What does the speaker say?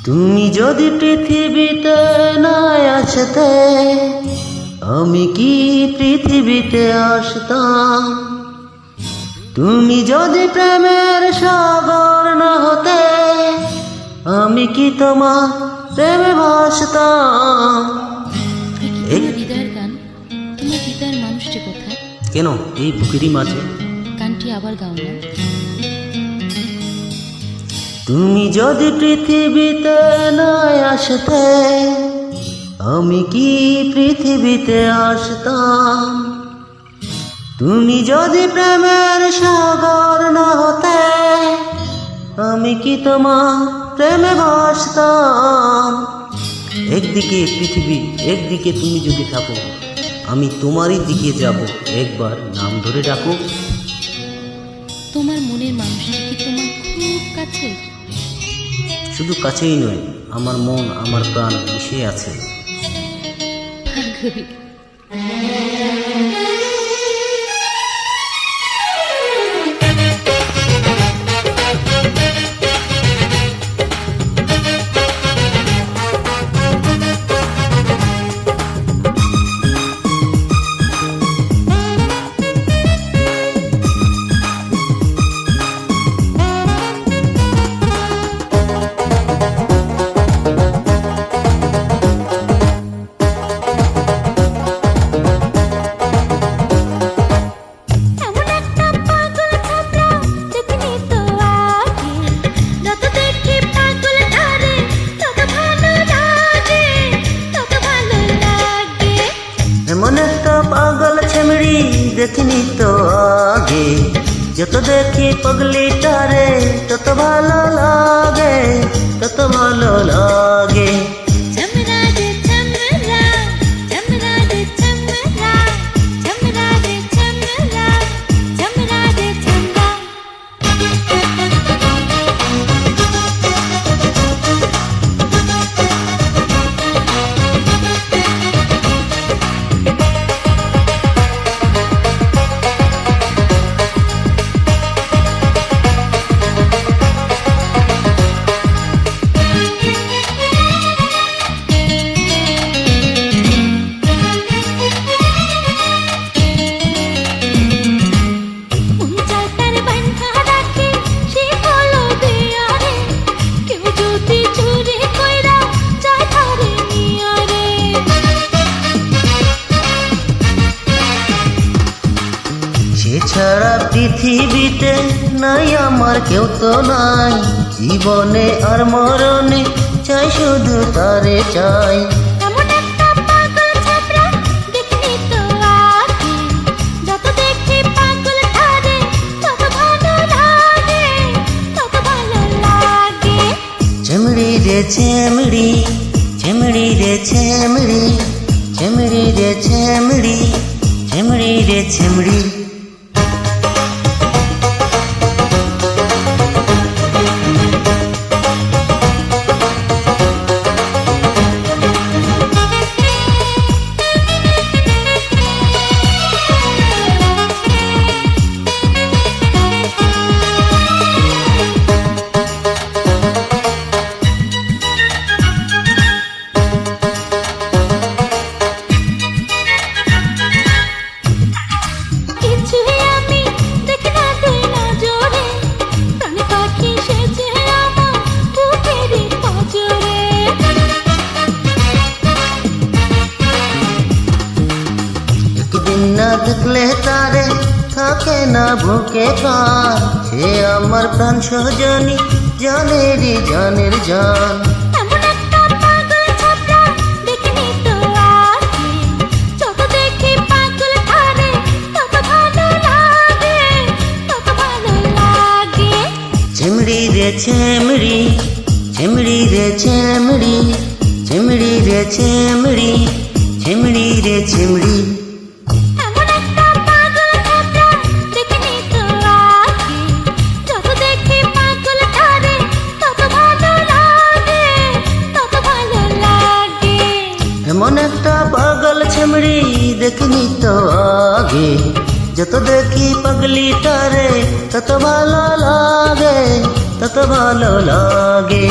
তুমি যদি পৃথিবীতে নাই আসতে, আমি কি পৃথিবীতে আসতাম? তুমি যদি প্রেমের সাগর না হতে, আমি কি তোমার প্রেমে ভাসতাম? হৃদয়ের গান, তোমার হৃদয়ের মানুষটি কোথায়? কেন এই বুকেরই মাঝে? গানটি আবার গাও না। তুমি যদি পৃথিবীতে নাই আসতে, আমি কি পৃথিবীতে আসতাম? তুমি যদি প্রেমের সাগর না হতে, আমি কি তোমার প্রেমে ভাসতাম? একদিকে পৃথিবী, একদিকে তুমি যদি থাকো, আমি তোমারই দিকে যাব, একবার নাম ধরে ডাকো। তোমার মনের মানুষটি কি তোমার খুব কাছে? শুধু কাছেই নয়, আমার মন আমার প্রাণ মিশে আছে। এমন একটা পাগল ছেমড়ি দেখিনি তো আগে, যত দেখি পগলিটারে তত ভালো লাগে, তত ভালো লাগে। এছাড়া পৃথিবীতে নাই আমার কেউ তো নাই, জীবনে আর মরণে চাই শুধু তারে চাই। চেমড়ি রে চেমড়ি, চেমড়ি রে চেমড়ি, চেমড়ি রে চেমড়ি, চেমড়ি রে চেমড়ি। না দেখলে তারে থাকে না বুকে প্রাণ, সে আমার প্রাণ সজনী, জানেরই জানের জান। চেমড়ি রে চেমড়ি, চেমড়ি রে চেমড়ি, চেমড়ি রে চেমড়ি, চেমড়ি রে চেমড়ি। এমন একটা পাগল ছেমড়ি দেখিনি তো আগে, যত দেখি পাগলি তারে তত ভালো লাগে, তত ভালো লাগে।